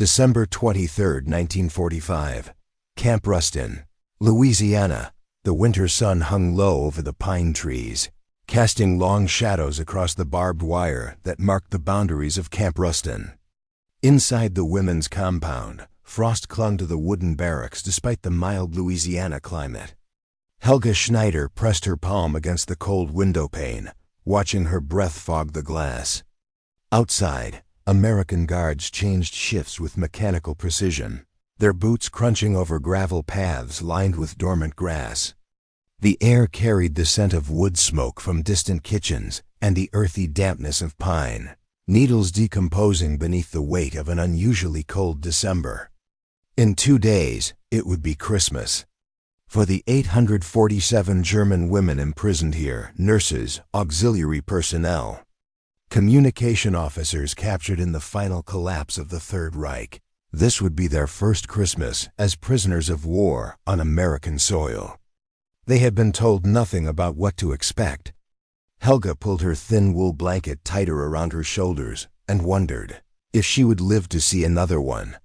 December 23, 1945. Camp Rustin, Louisiana. The winter sun hung low over the pine trees, casting long shadows across the barbed wire that marked the boundaries of Camp Rustin. Inside the women's compound, frost clung to the wooden barracks despite the mild Louisiana climate. Helga Schneider pressed her palm against the cold window pane, watching her breath fog the glass. Outside, American guards changed shifts with mechanical precision, their boots crunching over gravel paths lined with dormant grass. The air carried the scent of wood smoke from distant kitchens and the earthy dampness of pine, needles decomposing beneath the weight of an unusually cold December. In 2 days, it would be Christmas. For the 847 German women imprisoned here, nurses, auxiliary personnel, communication officers captured in the final collapse of the Third Reich, this would be their first Christmas as prisoners of war on American soil. They had been told nothing about what to expect. Helga pulled her thin wool blanket tighter around her shoulders and wondered if she would live to see another one.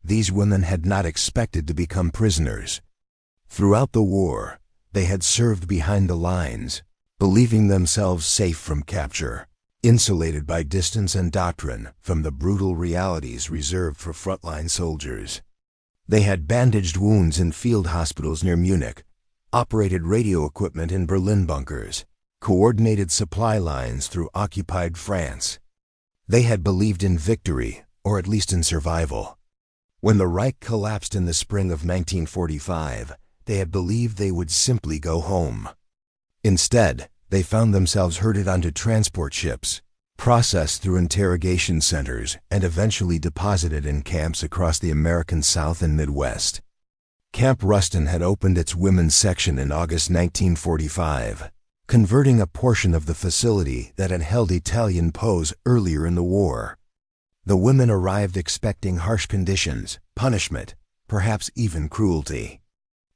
These women had not expected to become prisoners. Throughout the war, they had served behind the lines, believing themselves safe from capture, insulated by distance and doctrine from the brutal realities reserved for frontline soldiers. They had bandaged wounds in field hospitals near Munich, operated radio equipment in Berlin bunkers, coordinated supply lines through occupied France. They had believed in victory, or at least in survival. When the Reich collapsed in the spring of 1945, they had believed they would simply go home. Instead, they found themselves herded onto transport ships, processed through interrogation centers, and eventually deposited in camps across the American South and Midwest. Camp Rustin had opened its women's section in August 1945, converting a portion of the facility that had held Italian POWs earlier in the war. The women arrived expecting harsh conditions, punishment, perhaps even cruelty.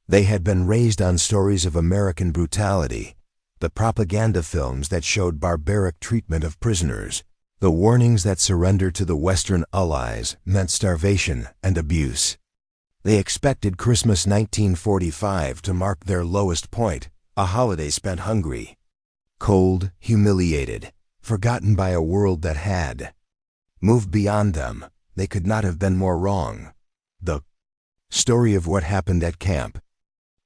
They had been raised on stories of American brutality, the propaganda films that showed barbaric treatment of prisoners, the warnings that surrender to the Western Allies meant starvation and abuse. They expected Christmas 1945 to mark their lowest point, a holiday spent hungry, cold, humiliated, forgotten by a world that had moved beyond them. They could not have been more wrong. The story of what happened at Camp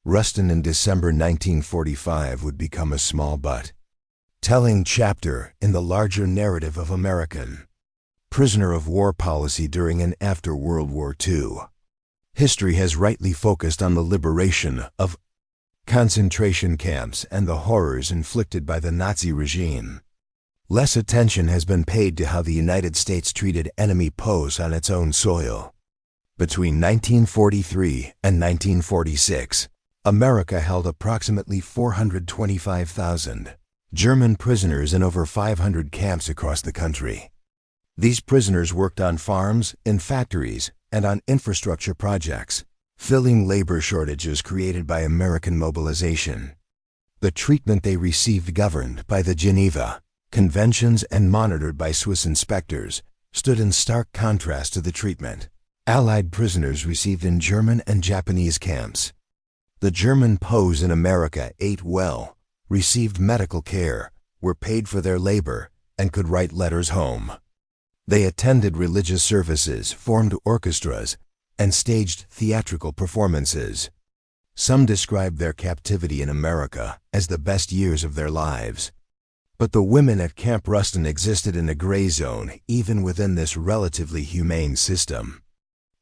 Rustin in December 1945 would become a small but telling chapter in the larger narrative of American prisoner of war policy during and after World War II. History has rightly focused on the liberation of concentration camps and the horrors inflicted by the Nazi regime. Less attention has been paid to how the United States treated enemy POWs on its own soil. Between 1943 and 1946, America held approximately 425,000 German prisoners in over 500 camps across the country. These prisoners worked on farms, in factories, and on infrastructure projects, filling labor shortages created by American mobilization. The treatment they received, governed by the Geneva Conventions and monitored by Swiss inspectors, stood in stark contrast to the treatment Allied prisoners received in German and Japanese camps. The German POWs in America ate well, received medical care, were paid for their labor, and could write letters home. They attended religious services, formed orchestras, and staged theatrical performances. Some described their captivity in America as the best years of their lives. But the women at Camp Rustin existed in a gray zone even within this relatively humane system.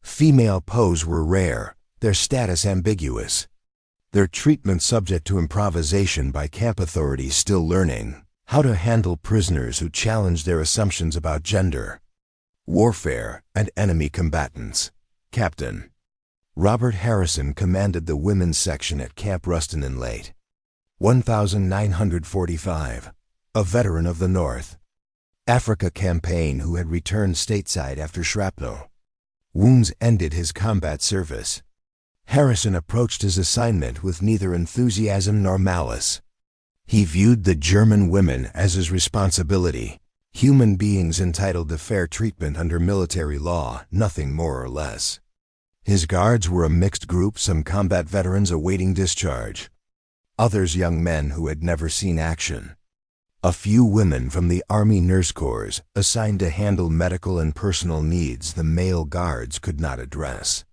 Female POWs were rare, their status ambiguous, their treatment subject to improvisation by camp authorities still learning how to handle prisoners who challenged their assumptions about gender, warfare, and enemy combatants. Captain Robert Harrison commanded the women's section at Camp Rustin in late 1945, a veteran of the North Africa campaign who had returned stateside after shrapnel wounds ended his combat service. Harrison approached his assignment with neither enthusiasm nor malice. He viewed the German women as his responsibility, Human beings entitled to fair treatment under military law, nothing more or less. His guards were a mixed group, some combat veterans awaiting discharge, others young men who had never seen action. A few women from the Army Nurse Corps, assigned to handle medical and personal needs the male guards could not address.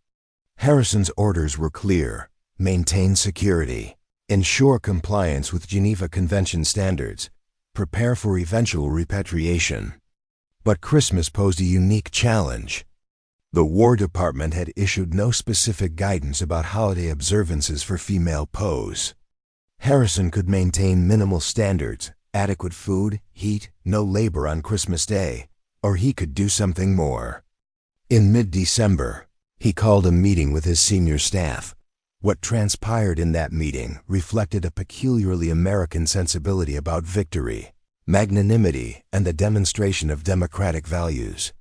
Harrison's orders were clear: maintain security, ensure compliance with Geneva Convention standards, prepare for eventual repatriation. But Christmas posed a unique challenge. The War Department had issued no specific guidance about holiday observances for female POWs. Harrison could maintain minimal standards, adequate food, heat, no labor on Christmas Day, or he could do something more. In mid-December, he called a meeting with his senior staff. What transpired in that meeting reflected a peculiarly American sensibility about victory, magnanimity, and the demonstration of democratic values.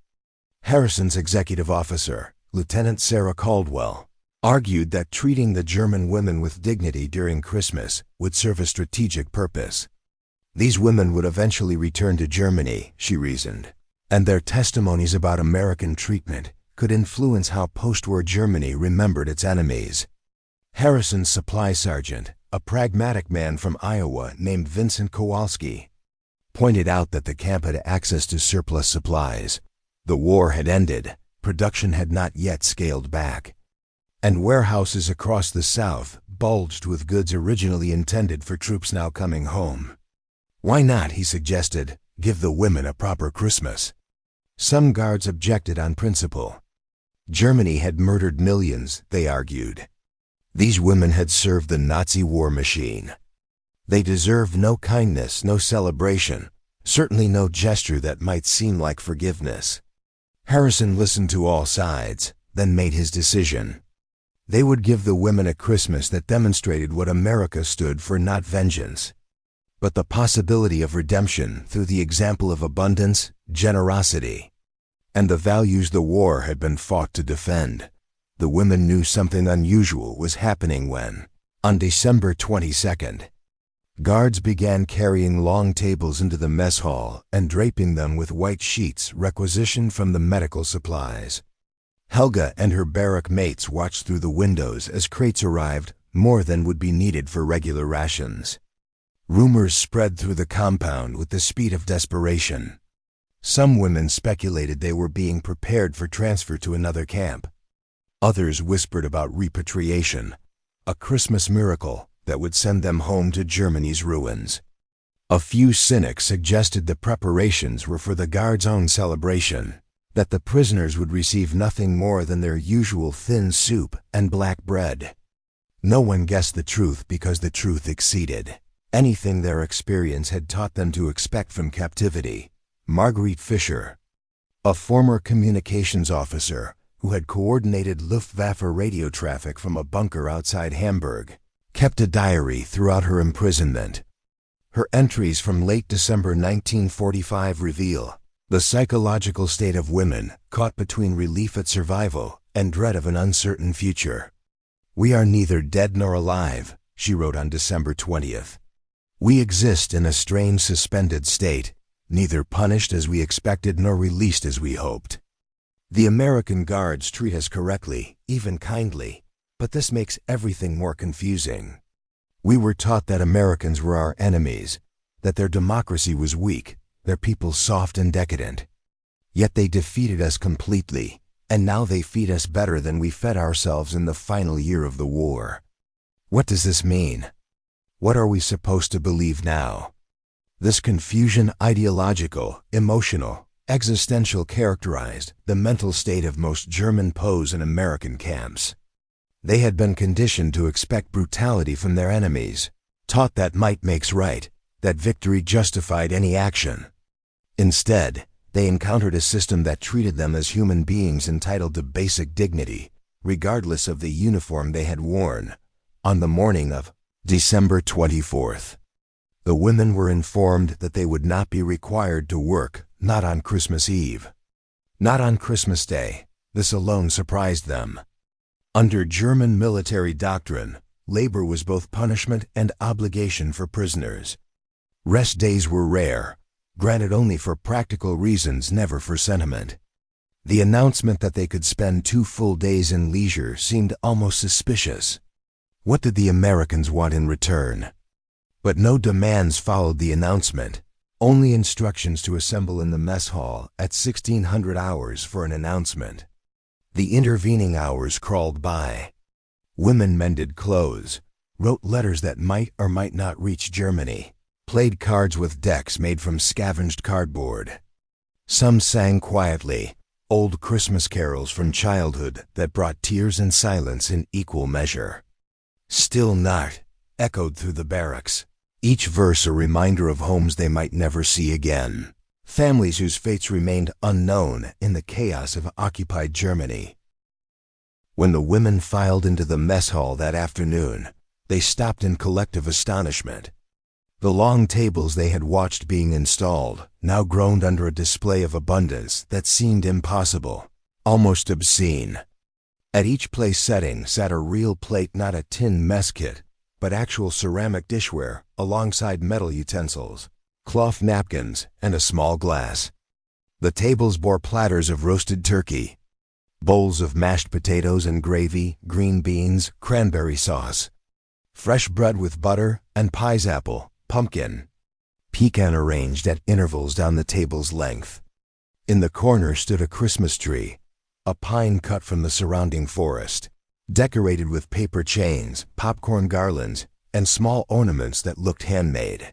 Harrison's executive officer, Lieutenant Sarah Caldwell, argued that treating the German women with dignity during Christmas would serve a strategic purpose. These women would eventually return to Germany, she reasoned, and their testimonies about American treatment could influence how post-war Germany remembered its enemies. Harrison's supply sergeant, a pragmatic man from Iowa named Vincent Kowalski, pointed out that the camp had access to surplus supplies. The war had ended, production had not yet scaled back, and warehouses across the South bulged with goods originally intended for troops now coming home. Why not, he suggested, give the women a proper Christmas? Some guards objected on principle. Germany had murdered millions, they argued. These women had served the Nazi war machine. They deserved no kindness, no celebration, certainly no gesture that might seem like forgiveness. Harrison listened to all sides, then made his decision. They would give the women a Christmas that demonstrated what America stood for: not vengeance, but the possibility of redemption through the example of abundance, generosity, and the values the war had been fought to defend. The women knew something unusual was happening when, on December 22nd, guards began carrying long tables into the mess hall and draping them with white sheets requisitioned from the medical supplies. Helga and her barrack mates watched through the windows as crates arrived, more than would be needed for regular rations. Rumors spread through the compound with the speed of desperation. Some women speculated they were being prepared for transfer to another camp. Others whispered about repatriation, a Christmas miracle that would send them home to Germany's ruins. A few cynics suggested the preparations were for the guards' own celebration, that the prisoners would receive nothing more than their usual thin soup and black bread. No one guessed the truth because the truth exceeded anything their experience had taught them to expect from captivity. Marguerite Fischer, a former communications officer who had coordinated Luftwaffe radio traffic from a bunker outside Hamburg, kept a diary throughout her imprisonment. Her entries from late December 1945 reveal the psychological state of women caught between relief at survival and dread of an uncertain future. "We are neither dead nor alive," she wrote on December 20th. "We exist in a strange suspended state, neither punished as we expected nor released as we hoped. The American guards treat us correctly, even kindly, but this makes everything more confusing. We were taught that Americans were our enemies, that their democracy was weak, their people soft and decadent. Yet they defeated us completely, and now they feed us better than we fed ourselves in the final year of the war. What does this mean? What are we supposed to believe now?" This confusion, ideological, emotional, existential, characterized the mental state of most German POWs in American camps. They had been conditioned to expect brutality from their enemies, taught that might makes right, that victory justified any action. Instead, they encountered a system that treated them as human beings entitled to basic dignity, regardless of the uniform they had worn. On the morning of December 24th, the women were informed that they would not be required to work, not on Christmas Eve, not on Christmas Day. This alone surprised them. Under German military doctrine, labor was both punishment and obligation for prisoners. Rest days were rare, granted only for practical reasons, never for sentiment. The announcement that they could spend 2 full days in leisure seemed almost suspicious. What did the Americans want in return? But no demands followed the announcement, only instructions to assemble in the mess hall at 1600 hours for an announcement. The intervening hours crawled by. Women mended clothes, wrote letters that might or might not reach Germany, played cards with decks made from scavenged cardboard. Some sang quietly, old Christmas carols from childhood that brought tears and silence in equal measure. "Still not" echoed through the barracks, each verse a reminder of homes they might never see again, families whose fates remained unknown in the chaos of occupied Germany. When the women filed into the mess hall that afternoon, they stopped in collective astonishment. The long tables they had watched being installed now groaned under a display of abundance that seemed impossible, almost obscene. At each place setting sat a real plate, not a tin mess kit, but actual ceramic dishware alongside metal utensils, cloth napkins, and a small glass. The tables bore platters of roasted turkey, bowls of mashed potatoes and gravy, green beans, cranberry sauce, fresh bread with butter, and pies apple, pumpkin, pecan arranged at intervals down the table's length. In the corner stood a Christmas tree, a pine cut from the surrounding forest, decorated with paper chains, popcorn garlands, and small ornaments that looked handmade.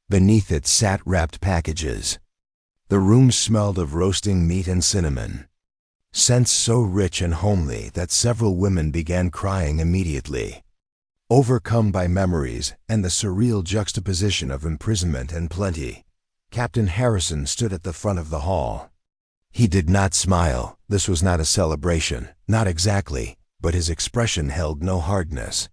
Beneath it sat wrapped packages. The room smelled of roasting meat and cinnamon, scents so rich and homely that several women began crying immediately. Overcome by memories and the surreal juxtaposition of imprisonment and plenty, Captain Harrison stood at the front of the hall. He did not smile. This was not a celebration, not exactly, but his expression held no hardness.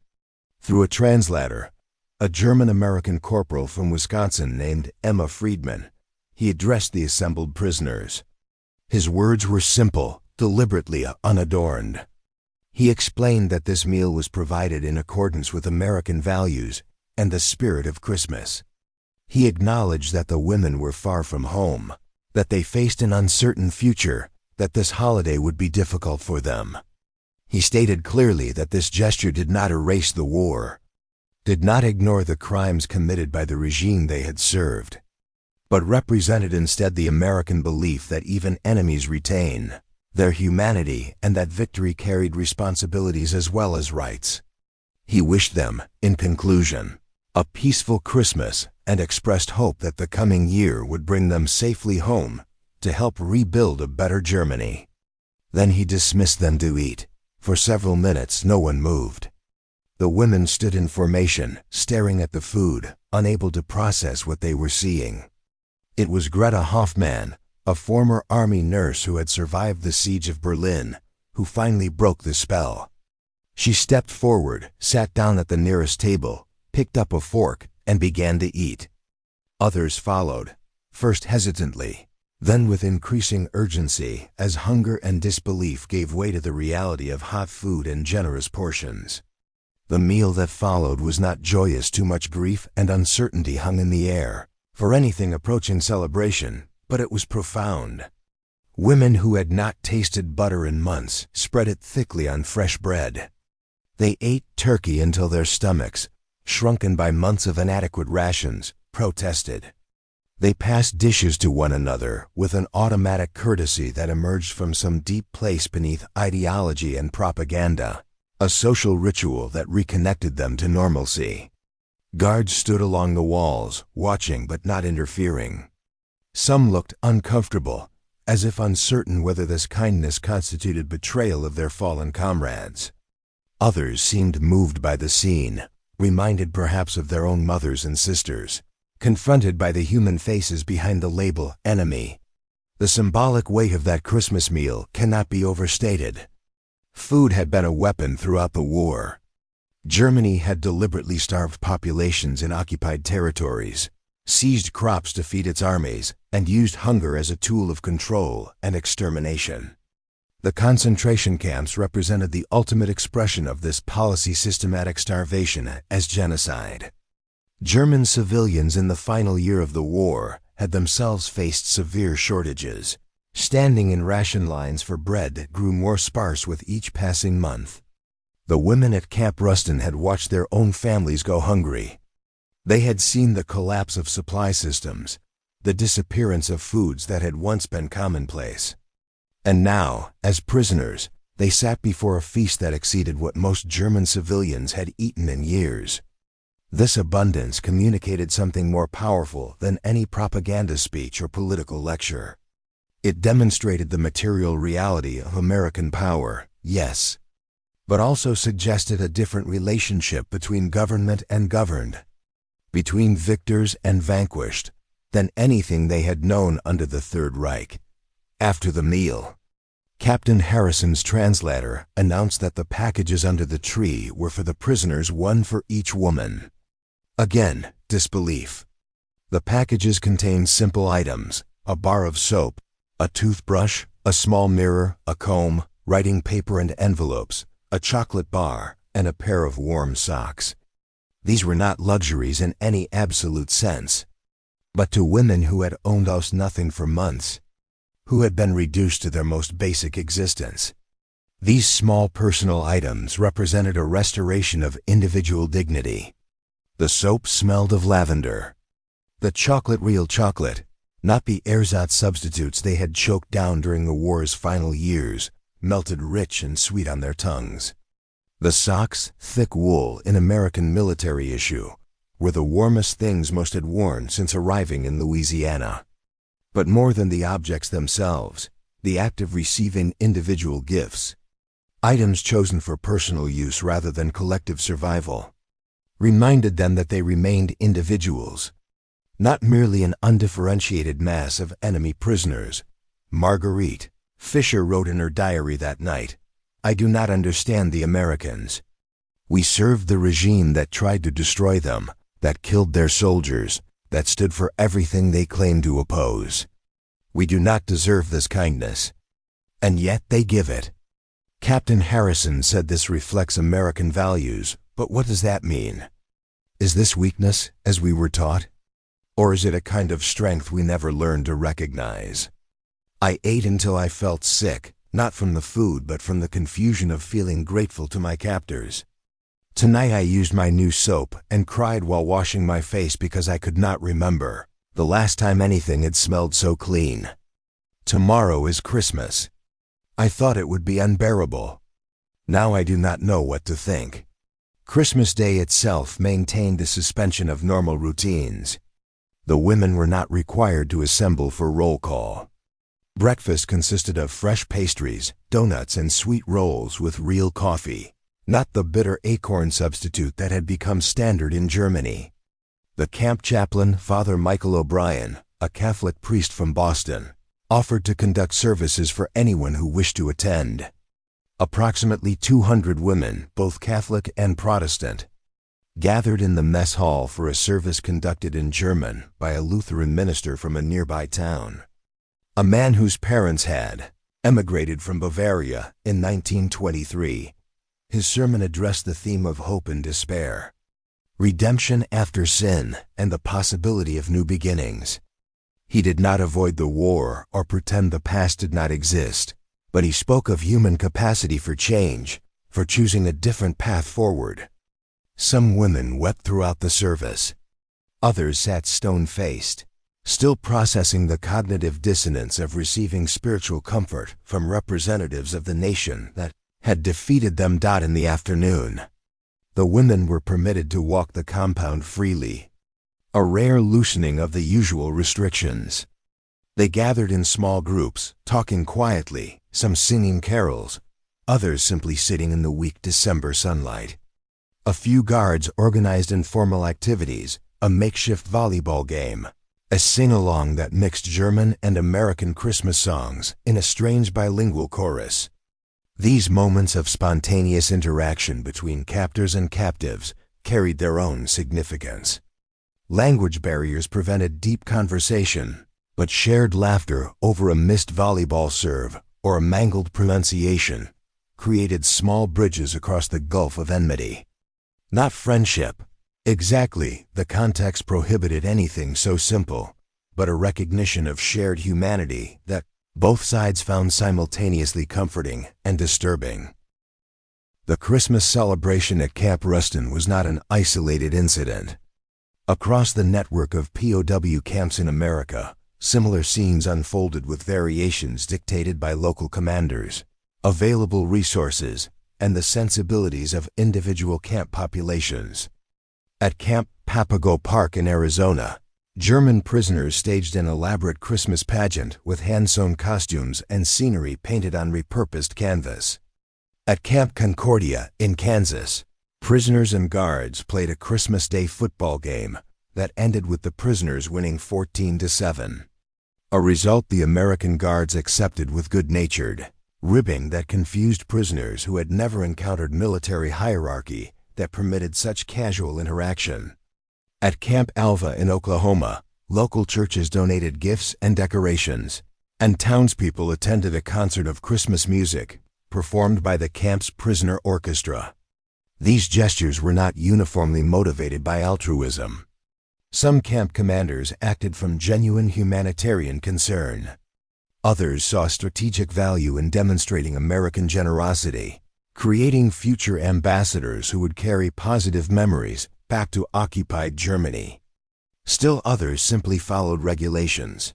Through a translator, a German-American corporal from Wisconsin named Emma Friedman, he addressed the assembled prisoners. His words were simple, deliberately unadorned. He explained that this meal was provided in accordance with American values and the spirit of Christmas. He acknowledged that the women were far from home, that they faced an uncertain future, that this holiday would be difficult for them. He stated clearly that this gesture did not erase the war, did not ignore the crimes committed by the regime they had served, but represented instead the American belief that even enemies retain their humanity and that victory carried responsibilities as well as rights. He wished them, in conclusion, a peaceful Christmas and expressed hope that the coming year would bring them safely home to help rebuild a better Germany. Then he dismissed them to eat. For several minutes no one moved. The women stood in formation, staring at the food, unable to process what they were seeing. It was Greta Hoffmann, a former army nurse who had survived the siege of Berlin, who finally broke the spell. She stepped forward, sat down at the nearest table, picked up a fork, and began to eat. Others followed, first hesitantly, then with increasing urgency as hunger and disbelief gave way to the reality of hot food and generous portions. The meal that followed was not joyous. Too much grief and uncertainty hung in the air for anything approaching celebration, but it was profound. Women who had not tasted butter in months spread it thickly on fresh bread. They ate turkey until their stomachs, shrunken by months of inadequate rations, protested. They passed dishes to one another with an automatic courtesy that emerged from some deep place beneath ideology and propaganda, a social ritual that reconnected them to normalcy. Guards stood along the walls, watching but not interfering. Some looked uncomfortable, as if uncertain whether this kindness constituted betrayal of their fallen comrades. Others seemed moved by the scene, reminded perhaps of their own mothers and sisters, confronted by the human faces behind the label enemy. The symbolic weight of that Christmas meal cannot be overstated. Food had been a weapon throughout the war. Germany had deliberately starved populations in occupied territories, seized crops to feed its armies, and used hunger as a tool of control and extermination. The concentration camps represented the ultimate expression of this policy: systematic starvation as genocide. German civilians in the final year of the war had themselves faced severe shortages, standing in ration lines for bread that grew more sparse with each passing month. The women at Camp Rustin had watched their own families go hungry. They had seen the collapse of supply systems, the disappearance of foods that had once been commonplace. And now, as prisoners, they sat before a feast that exceeded what most German civilians had eaten in years. This abundance communicated something more powerful than any propaganda speech or political lecture. It demonstrated the material reality of American power, yes, but also suggested a different relationship between government and governed, between victors and vanquished, than anything they had known under the Third Reich. After the meal, Captain Harrison's translator announced that the packages under the tree were for the prisoners, one for each woman. Again, disbelief. The packages contained simple items: a bar of soap, a toothbrush, a small mirror, a comb, writing paper and envelopes, a chocolate bar, and a pair of warm socks. These were not luxuries in any absolute sense. But to women who had owned almost nothing for months, who had been reduced to their most basic existence, these small personal items represented a restoration of individual dignity. The soap smelled of lavender. The chocolate, real chocolate, not the ersatz substitutes they had choked down during the war's final years, melted rich and sweet on their tongues. The socks, thick wool in American military issue, were the warmest things most had worn since arriving in Louisiana. But more than the objects themselves, the act of receiving individual gifts, items chosen for personal use rather than collective survival, reminded them that they remained individuals, not merely an undifferentiated mass of enemy prisoners. Marguerite Fisher wrote in her diary that night, "I do not understand the Americans. We served the regime that tried to destroy them, that killed their soldiers, that stood for everything they claimed to oppose. We do not deserve this kindness. And yet they give it." Captain Harrison said this reflects American values, but what does that mean? Is this weakness, as we were taught? Or is it a kind of strength we never learned to recognize? I ate until I felt sick, not from the food but from the confusion of feeling grateful to my captors. Tonight I used my new soap and cried while washing my face because I could not remember the last time anything had smelled so clean. Tomorrow is Christmas. I thought it would be unbearable. Now I do not know what to think. Christmas Day itself maintained a suspension of normal routines. The women were not required to assemble for roll call. Breakfast consisted of fresh pastries, donuts, and sweet rolls with real coffee, not the bitter acorn substitute that had become standard in Germany. The camp chaplain, Father Michael O'Brien, a Catholic priest from Boston, offered to conduct services for anyone who wished to attend. Approximately 200 women, both Catholic and Protestant, gathered in the mess hall for a service conducted in German by a Lutheran minister from a nearby town. A man whose parents had emigrated from Bavaria in 1923. His sermon addressed the theme of hope and despair, redemption after sin, and the possibility of new beginnings. He did not avoid the war or pretend the past did not exist, but he spoke of human capacity for change, for choosing a different path forward. Some women wept throughout the service. Others sat stone-faced, still processing the cognitive dissonance of receiving spiritual comfort from representatives of the nation that had defeated them. In the afternoon, the women were permitted to walk the compound freely, a rare loosening of the usual restrictions. They gathered in small groups, talking quietly, some singing carols, others simply sitting in the weak December sunlight. A few guards organized informal activities, a makeshift volleyball game, a sing-along that mixed German and American Christmas songs in a strange bilingual chorus. These moments of spontaneous interaction between captors and captives carried their own significance. Language barriers prevented deep conversation, but shared laughter over a missed volleyball serve or a mangled pronunciation created small bridges across the gulf of enmity. Not friendship. Exactly, the context prohibited anything so simple, but a recognition of shared humanity that both sides found simultaneously comforting and disturbing. The Christmas celebration at Camp Rustin was not an isolated incident. Across the network of POW camps in America, similar scenes unfolded with variations dictated by local commanders, available resources, and the sensibilities of individual camp populations. At Camp Papago Park in Arizona, German prisoners staged an elaborate Christmas pageant with hand-sewn costumes and scenery painted on repurposed canvas. At Camp Concordia in Kansas, prisoners and guards played a Christmas Day football game that ended with the prisoners winning 14-7. A result the American guards accepted with good-natured, ribbing that confused prisoners who had never encountered military hierarchy that permitted such casual interaction. At Camp Alva in Oklahoma, local churches donated gifts and decorations, and townspeople attended a concert of Christmas music performed by the camp's prisoner orchestra. These gestures were not uniformly motivated by altruism. Some camp commanders acted from genuine humanitarian concern. Others saw strategic value in demonstrating American generosity, creating future ambassadors who would carry positive memories back to occupied Germany. Still others simply followed regulations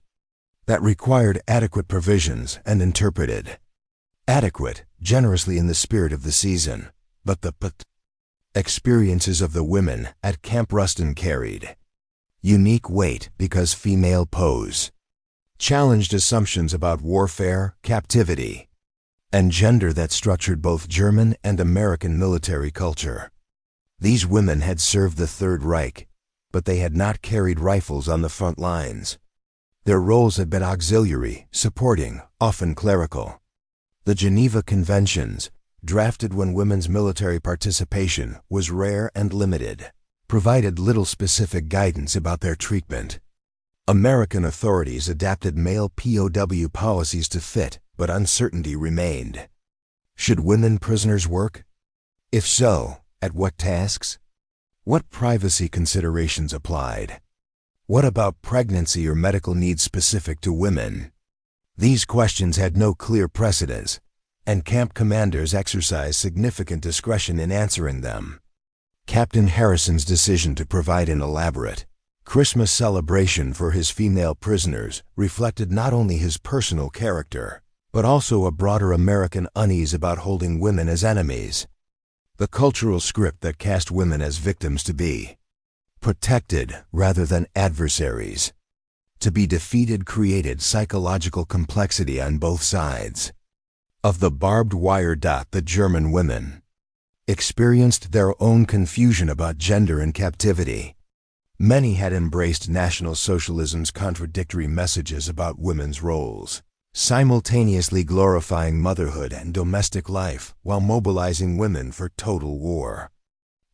that required adequate provisions and interpreted adequate generously in the spirit of the season, but the experiences of the women at Camp Rustin carried unique weight because female POWs challenged assumptions about warfare, captivity, and gender that structured both German and American military culture. These women had served the Third Reich, but they had not carried rifles on the front lines. Their roles had been auxiliary, supporting, often clerical. The Geneva Conventions, drafted when women's military participation was rare and limited, provided little specific guidance about their treatment. American authorities adapted male POW policies to fit, but uncertainty remained. Should women prisoners work? If so, at what tasks? What privacy considerations applied? What about pregnancy or medical needs specific to women? These questions had no clear precedents, and camp commanders exercised significant discretion in answering them. Captain Harrison's decision to provide an elaborate Christmas celebration for his female prisoners reflected not only his personal character, but also a broader American unease about holding women as enemies. The cultural script that cast women as victims to be protected rather than adversaries, to be defeated, created psychological complexity on both sides of the barbed wire. The German women experienced their own confusion about gender and captivity. Many had embraced National Socialism's contradictory messages about women's roles, simultaneously glorifying motherhood and domestic life while mobilizing women for total war.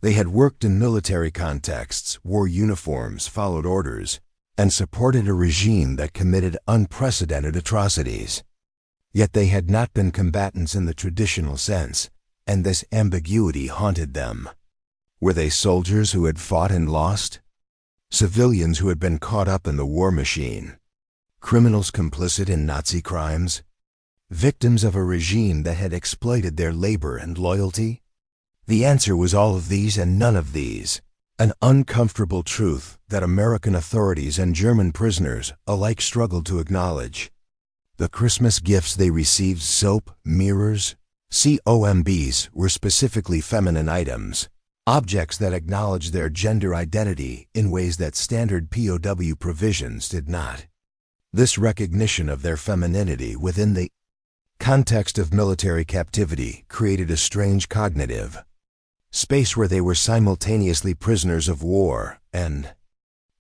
They had worked in military contexts, wore uniforms, followed orders, and supported a regime that committed unprecedented atrocities. Yet they had not been combatants in the traditional sense, and this ambiguity haunted them. Were they soldiers who had fought and lost? Civilians who had been caught up in the war machine? Criminals complicit in Nazi crimes? Victims of a regime that had exploited their labor and loyalty? The answer was all of these and none of these, an uncomfortable truth that American authorities and German prisoners alike struggled to acknowledge. The Christmas gifts they received, soap, mirrors, combs, were specifically feminine items, objects that acknowledged their gender identity in ways that standard POW provisions did not. This recognition of their femininity within the context of military captivity created a strange cognitive space where they were simultaneously prisoners of war and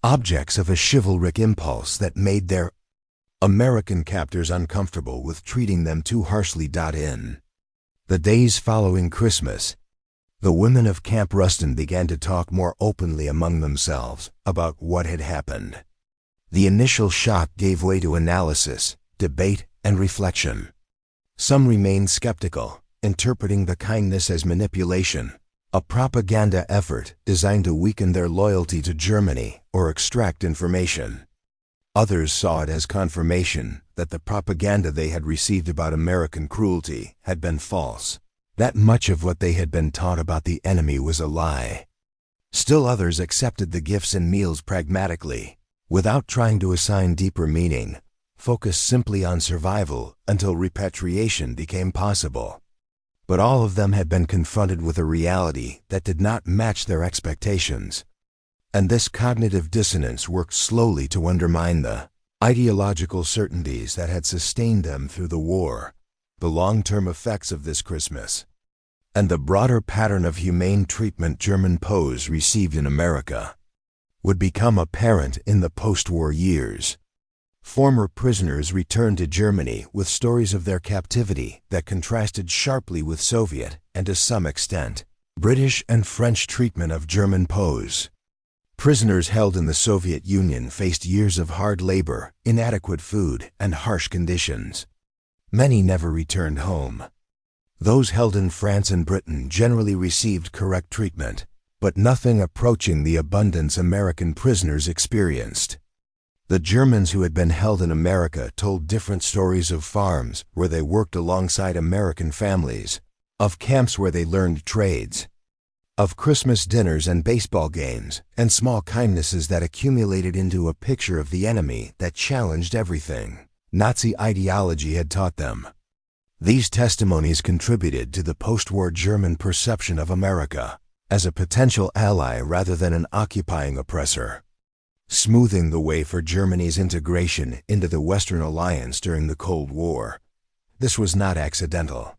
objects of a chivalric impulse that made their American captors uncomfortable with treating them too harshly. In the days following Christmas, the women of Camp Rustin began to talk more openly among themselves about what had happened. The initial shock gave way to analysis, debate, and reflection. Some remained skeptical, interpreting the kindness as manipulation, a propaganda effort designed to weaken their loyalty to Germany or extract information. Others saw it as confirmation that the propaganda they had received about American cruelty had been false, that much of what they had been taught about the enemy was a lie. Still others accepted the gifts and meals pragmatically, without trying to assign deeper meaning, focused simply on survival until repatriation became possible. But all of them had been confronted with a reality that did not match their expectations. And this cognitive dissonance worked slowly to undermine the ideological certainties that had sustained them through the war, the long-term effects of this Christmas, and the broader pattern of humane treatment German POWs received in America would become apparent in the post-war years. Former prisoners returned to Germany with stories of their captivity that contrasted sharply with Soviet and, to some extent, British and French treatment of German POWs. Prisoners held in the Soviet Union faced years of hard labor, inadequate food, and harsh conditions. Many never returned home. Those held in France and Britain generally received correct treatment, but nothing approaching the abundance American prisoners experienced. The Germans who had been held in America told different stories of farms where they worked alongside American families, of camps where they learned trades, of Christmas dinners and baseball games, and small kindnesses that accumulated into a picture of the enemy that challenged everything Nazi ideology had taught them. These testimonies contributed to the post-war German perception of America as a potential ally rather than an occupying oppressor, smoothing the way for Germany's integration into the Western Alliance during the Cold War. This was not accidental.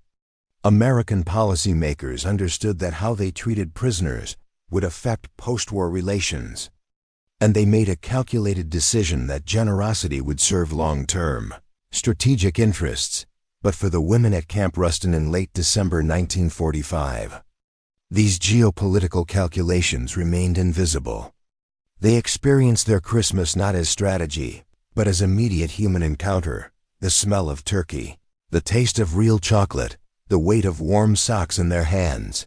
American policymakers understood that how they treated prisoners would affect post-war relations, and they made a calculated decision that generosity would serve long-term, strategic interests, but for the women at Camp Rustin in late December 1945, these geopolitical calculations remained invisible. They experienced their Christmas not as strategy, but as immediate human encounter: the smell of turkey, the taste of real chocolate, the weight of warm socks in their hands.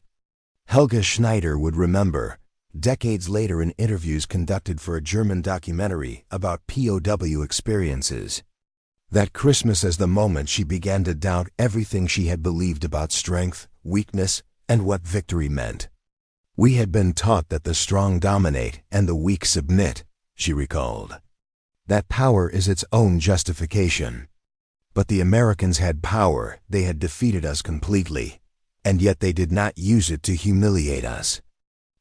Helga Schneider would remember, decades later in interviews conducted for a German documentary about POW experiences, that Christmas as the moment she began to doubt everything she had believed about strength, weakness, and what victory meant. "We had been taught that the strong dominate and the weak submit," she recalled. "That power is its own justification. But the Americans had power, they had defeated us completely, and yet they did not use it to humiliate us.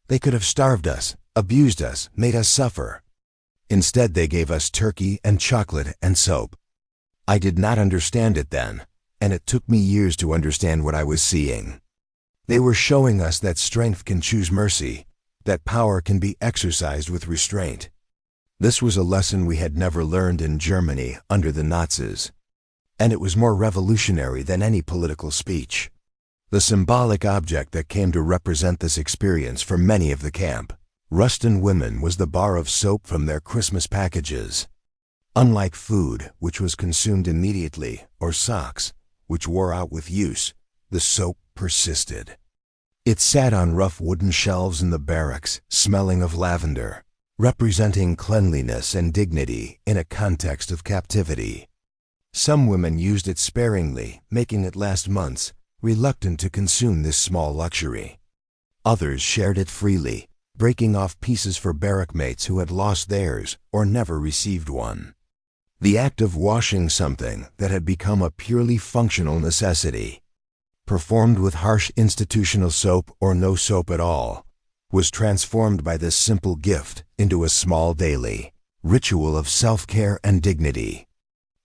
They could have starved us, abused us, made us suffer. Instead they gave us turkey and chocolate and soap. I did not understand it then, and it took me years to understand what I was seeing. They were showing us that strength can choose mercy, that power can be exercised with restraint. This was a lesson we had never learned in Germany under the Nazis, and it was more revolutionary than any political speech. The symbolic object that came to represent this experience for many of the Camp Rustin women was the bar of soap from their Christmas packages. Unlike food, which was consumed immediately, or socks, which wore out with use, the soap persisted. It sat on rough wooden shelves in the barracks, smelling of lavender, representing cleanliness and dignity in a context of captivity. Some women used it sparingly, making it last months, reluctant to consume this small luxury. Others shared it freely, breaking off pieces for barrack mates who had lost theirs or never received one. The act of washing something that had become a purely functional necessity, performed with harsh institutional soap or no soap at all, was transformed by this simple gift into a small daily ritual of self-care and dignity.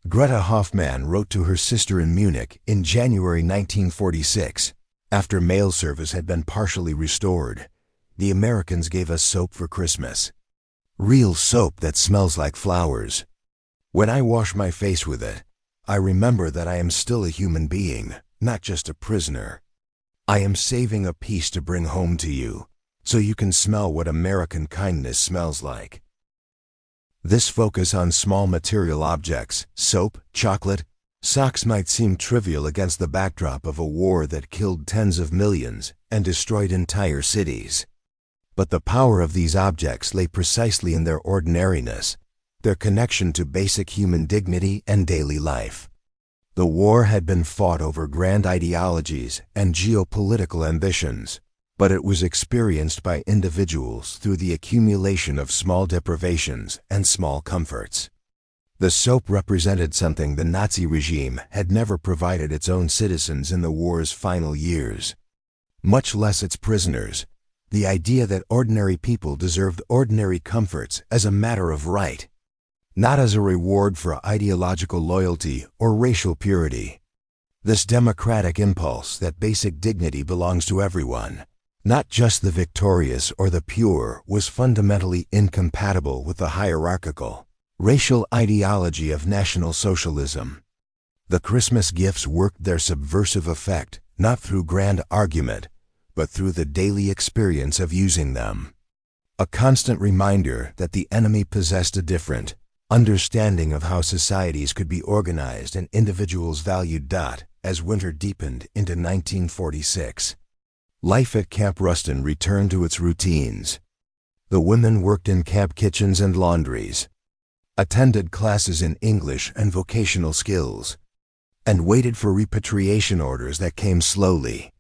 Greta Hoffmann wrote to her sister in Munich in January 1946, after mail service had been partially restored. "The Americans gave us soap for Christmas. Real soap that smells like flowers. When I wash my face with it, I remember that I am still a human being, not just a prisoner. I am saving a piece to bring home to you, so you can smell what American kindness smells like." This focus on small material objects, soap, chocolate, socks, might seem trivial against the backdrop of a war that killed tens of millions and destroyed entire cities. But the power of these objects lay precisely in their ordinariness, their connection to basic human dignity and daily life. The war had been fought over grand ideologies and geopolitical ambitions, but it was experienced by individuals through the accumulation of small deprivations and small comforts. The soap represented something the Nazi regime had never provided its own citizens in the war's final years, much less its prisoners: the idea that ordinary people deserved ordinary comforts as a matter of right, not as a reward for ideological loyalty or racial purity. This democratic impulse that basic dignity belongs to everyone, not just the victorious or the pure, was fundamentally incompatible with the hierarchical, racial ideology of National Socialism. The Christmas gifts worked their subversive effect not through grand argument, but through the daily experience of using them. A constant reminder that the enemy possessed a different understanding of how societies could be organized and individuals valued. As winter deepened into 1946, life at Camp Rustin returned to its routines. The women worked in camp kitchens and laundries, attended classes in English and vocational skills, and waited for repatriation orders that came slowly.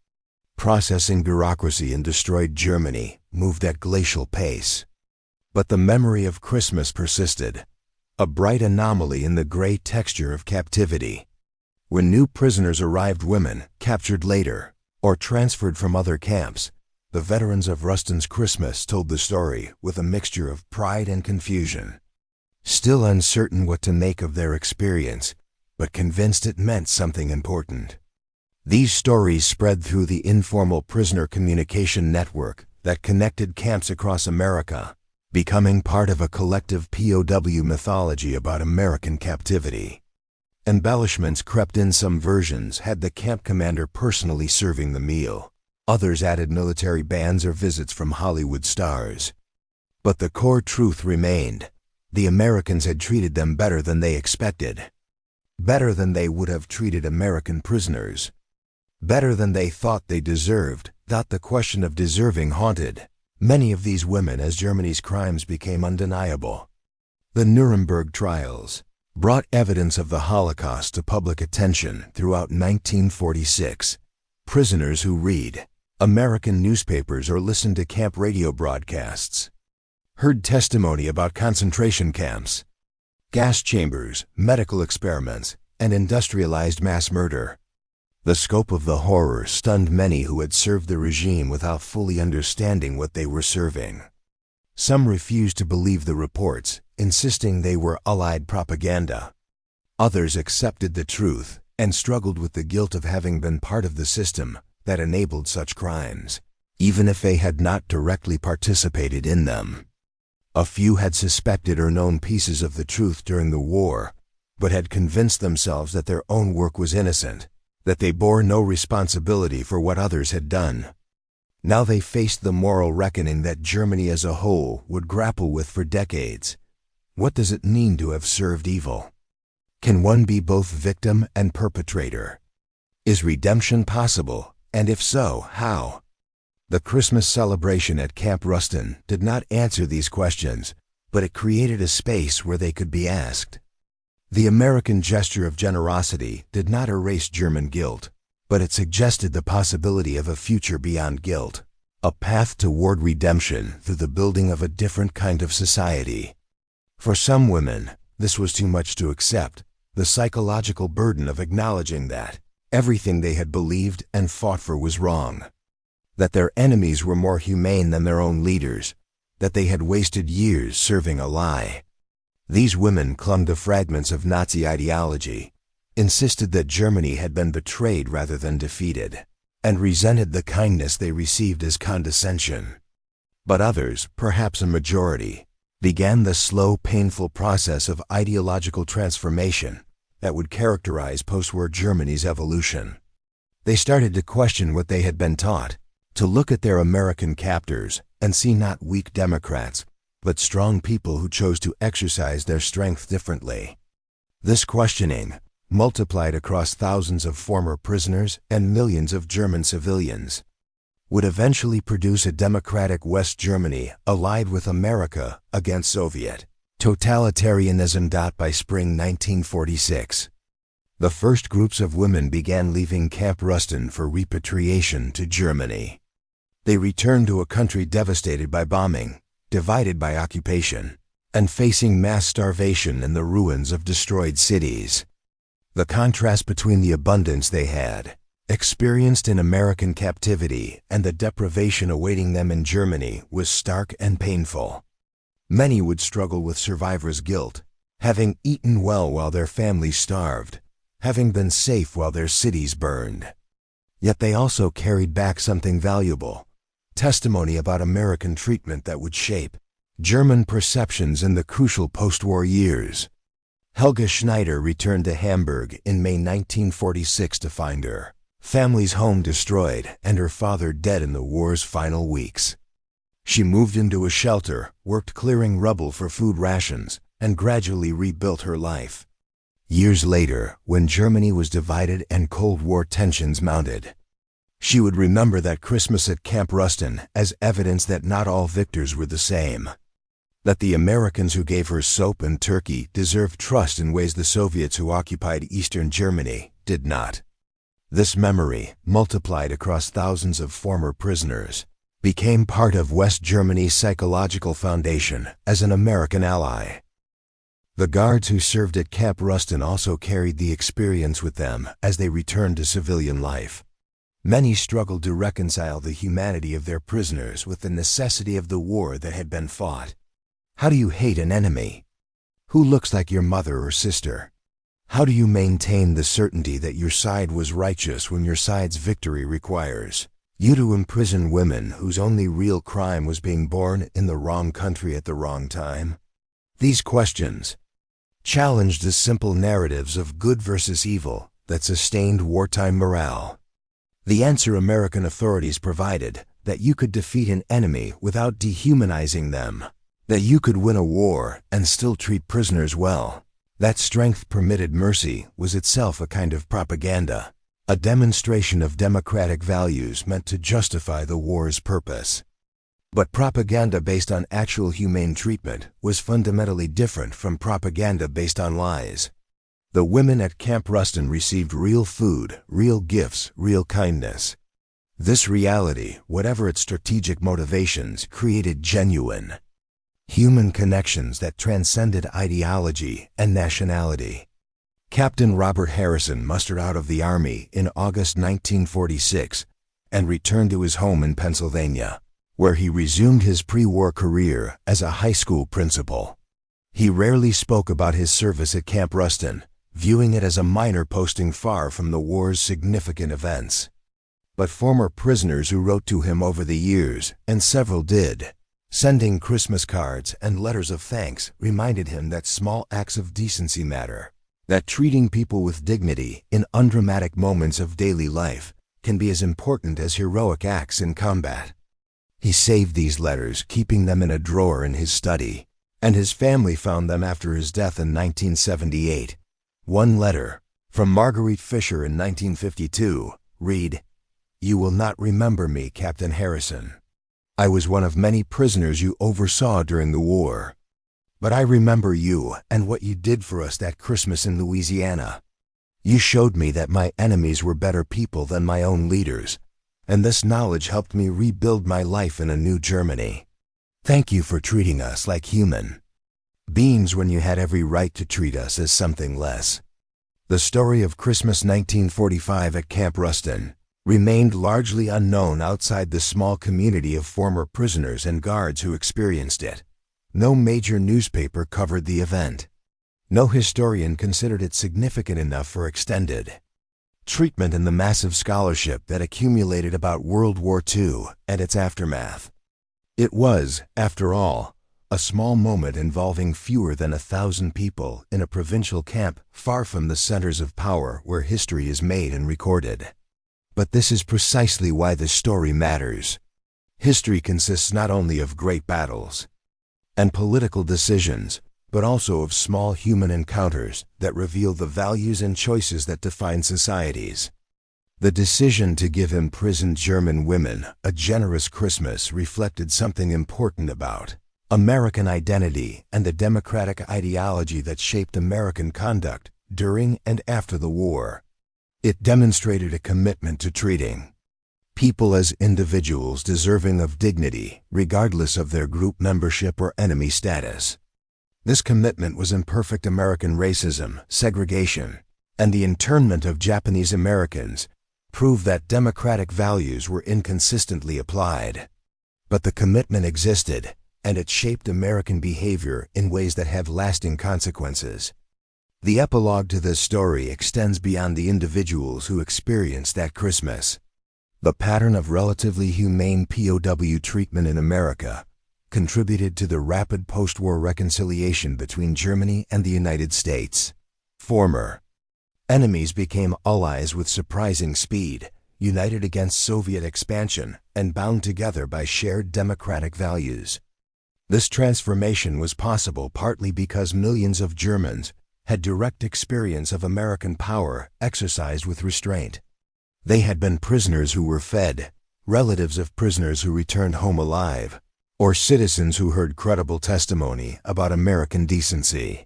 Processing bureaucracy in destroyed Germany moved at glacial pace. But the memory of Christmas persisted, a bright anomaly in the gray texture of captivity. When new prisoners arrived, women captured later or transferred from other camps, the veterans of Rustin's Christmas told the story with a mixture of pride and confusion. Still uncertain what to make of their experience, but convinced it meant something important. These stories spread through the informal prisoner communication network that connected camps across America, becoming part of a collective POW mythology about American captivity. Embellishments crept in. Some versions had the camp commander personally serving the meal. Others added military bands or visits from Hollywood stars. But the core truth remained: the Americans had treated them better than they expected. Better than they would have treated American prisoners. Better than they thought they deserved. The question of deserving haunted many of these women as Germany's crimes became undeniable. The Nuremberg trials brought evidence of the Holocaust to public attention throughout 1946. Prisoners who read American newspapers or listened to camp radio broadcasts heard testimony about concentration camps, gas chambers, medical experiments, and industrialized mass murder. The scope of the horror stunned many who had served the regime without fully understanding what they were serving. Some refused to believe the reports, insisting they were Allied propaganda. Others accepted the truth and struggled with the guilt of having been part of the system that enabled such crimes, even if they had not directly participated in them. A few had suspected or known pieces of the truth during the war, but had convinced themselves that their own work was innocent, that they bore no responsibility for what others had done. Now they faced the moral reckoning that Germany as a whole would grapple with for decades. What does it mean to have served evil? Can one be both victim and perpetrator? Is redemption possible, and if so, how? The Christmas celebration at Camp Rustin did not answer these questions, but it created a space where they could be asked. The American gesture of generosity did not erase German guilt, but it suggested the possibility of a future beyond guilt, a path toward redemption through the building of a different kind of society. For some women, this was too much to accept, the psychological burden of acknowledging that everything they had believed and fought for was wrong, that their enemies were more humane than their own leaders, that they had wasted years serving a lie. These women clung to fragments of Nazi ideology, insisted that Germany had been betrayed rather than defeated, and resented the kindness they received as condescension. But others, perhaps a majority, began the slow, painful process of ideological transformation that would characterize post-war Germany's evolution. They started to question what they had been taught, to look at their American captors and see not weak Democrats, but strong people who chose to exercise their strength differently. This questioning, multiplied across thousands of former prisoners and millions of German civilians, would eventually produce a democratic West Germany allied with America against Soviet Totalitarianism. By spring 1946, the first groups of women began leaving Camp Rustin for repatriation to Germany. They returned to a country devastated by bombing, divided by occupation, and facing mass starvation in the ruins of destroyed cities. The contrast between the abundance they had experienced in American captivity and the deprivation awaiting them in Germany was stark and painful. Many would struggle with survivor's guilt, having eaten well while their families starved, having been safe while their cities burned. Yet they also carried back something valuable, testimony about American treatment that would shape German perceptions in the crucial post-war years. Helga Schneider returned to Hamburg in May 1946 to find her family's home destroyed and her father dead in the war's final weeks. She moved into a shelter, worked clearing rubble for food rations, and gradually rebuilt her life. Years later, when Germany was divided and Cold War tensions mounted, she would remember that Christmas at Camp Rustin as evidence that not all victors were the same. That the Americans who gave her soap and turkey deserved trust in ways the Soviets who occupied Eastern Germany did not. This memory, multiplied across thousands of former prisoners, became part of West Germany's psychological foundation as an American ally. The guards who served at Camp Rustin also carried the experience with them as they returned to civilian life. Many struggled to reconcile the humanity of their prisoners with the necessity of the war that had been fought. How do you hate an enemy? Who looks like your mother or sister? How do you maintain the certainty that your side was righteous when your side's victory requires you to imprison women whose only real crime was being born in the wrong country at the wrong time? These questions challenged the simple narratives of good versus evil that sustained wartime morale. The answer American authorities provided, that you could defeat an enemy without dehumanizing them, that you could win a war and still treat prisoners well, that strength permitted mercy, was itself a kind of propaganda, a demonstration of democratic values meant to justify the war's purpose. But propaganda based on actual humane treatment was fundamentally different from propaganda based on lies. The women at Camp Rustin received real food, real gifts, real kindness. This reality, whatever its strategic motivations, created genuine human connections that transcended ideology and nationality. Captain Robert Harrison mustered out of the Army in August 1946 and returned to his home in Pennsylvania, where he resumed his pre-war career as a high school principal. He rarely spoke about his service at Camp Rustin, viewing it as a minor posting far from the war's significant events. But former prisoners who wrote to him over the years, and several did, sending Christmas cards and letters of thanks, reminded him that small acts of decency matter, that treating people with dignity in undramatic moments of daily life can be as important as heroic acts in combat. He saved these letters, keeping them in a drawer in his study, and his family found them after his death in 1978. One letter, from Marguerite Fisher in 1952, read, "You will not remember me, Captain Harrison. I was one of many prisoners you oversaw during the war. But I remember you and what you did for us that Christmas in Louisiana. You showed me that my enemies were better people than my own leaders, and this knowledge helped me rebuild my life in a new Germany. Thank you for treating us like human beings when you had every right to treat us as something less." The story of Christmas 1945 at Camp Rustin remained largely unknown outside the small community of former prisoners and guards who experienced it. No major newspaper covered the event. No historian considered it significant enough for extended treatment in the massive scholarship that accumulated about World War II and its aftermath. It was, after all, a small moment involving fewer than 1,000 people in a provincial camp far from the centers of power where history is made and recorded. But this is precisely why this story matters. History consists not only of great battles and political decisions, but also of small human encounters that reveal the values and choices that define societies. The decision to give imprisoned German women a generous Christmas reflected something important about American identity and the democratic ideology that shaped American conduct during and after the war. It demonstrated a commitment to treating people as individuals deserving of dignity, regardless of their group membership or enemy status. This commitment was imperfect American racism, segregation, and the internment of Japanese Americans proved that democratic values were inconsistently applied. But the commitment existed, and it shaped American behavior in ways that have lasting consequences. The epilogue to this story extends beyond the individuals who experienced that Christmas. The pattern of relatively humane POW treatment in America contributed to the rapid post-war reconciliation between Germany and the United States. Former enemies became allies with surprising speed, united against Soviet expansion, and bound together by shared democratic values. This transformation was possible partly because millions of Germans had direct experience of American power exercised with restraint. They had been prisoners who were fed, relatives of prisoners who returned home alive, or citizens who heard credible testimony about American decency.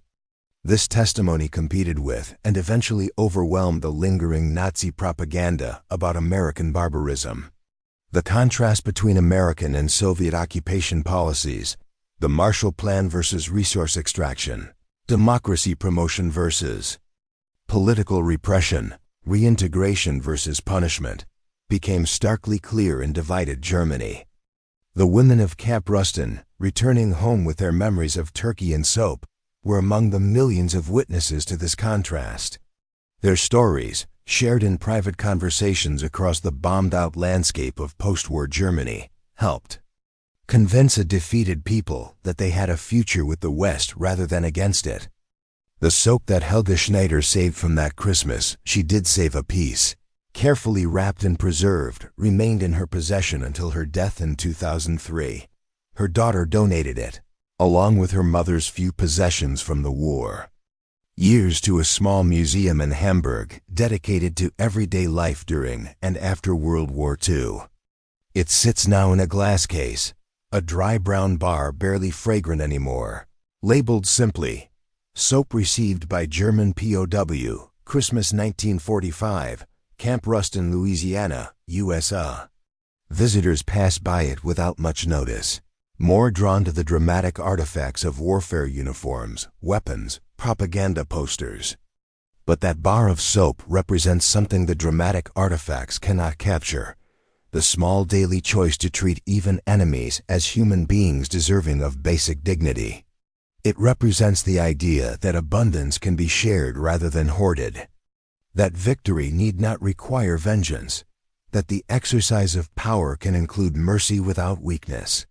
This testimony competed with and eventually overwhelmed the lingering Nazi propaganda about American barbarism. The contrast between American and Soviet occupation policies, the Marshall Plan versus resource extraction, democracy promotion versus political repression, reintegration versus punishment, became starkly clear in divided Germany. The women of Camp Rustin, returning home with their memories of turkey and soap, were among the millions of witnesses to this contrast. Their stories, shared in private conversations across the bombed-out landscape of post-war Germany, helped convince a defeated people that they had a future with the West rather than against it. The soap that Helga Schneider saved from that Christmas, she did save a piece, carefully wrapped and preserved, remained in her possession until her death in 2003. Her daughter donated it, along with her mother's few possessions from the war, years, to a small museum in Hamburg dedicated to everyday life during and after World War II. It sits now in a glass case, a dry brown bar barely fragrant anymore, labeled simply, "Soap received by German POW, Christmas 1945, Camp Rustin, Louisiana, USA." Visitors pass by it without much notice, more drawn to the dramatic artifacts of warfare uniforms, weapons, propaganda posters. But that bar of soap represents something the dramatic artifacts cannot capture: the small daily choice to treat even enemies as human beings deserving of basic dignity. It represents the idea that abundance can be shared rather than hoarded, that victory need not require vengeance, that the exercise of power can include mercy without weakness.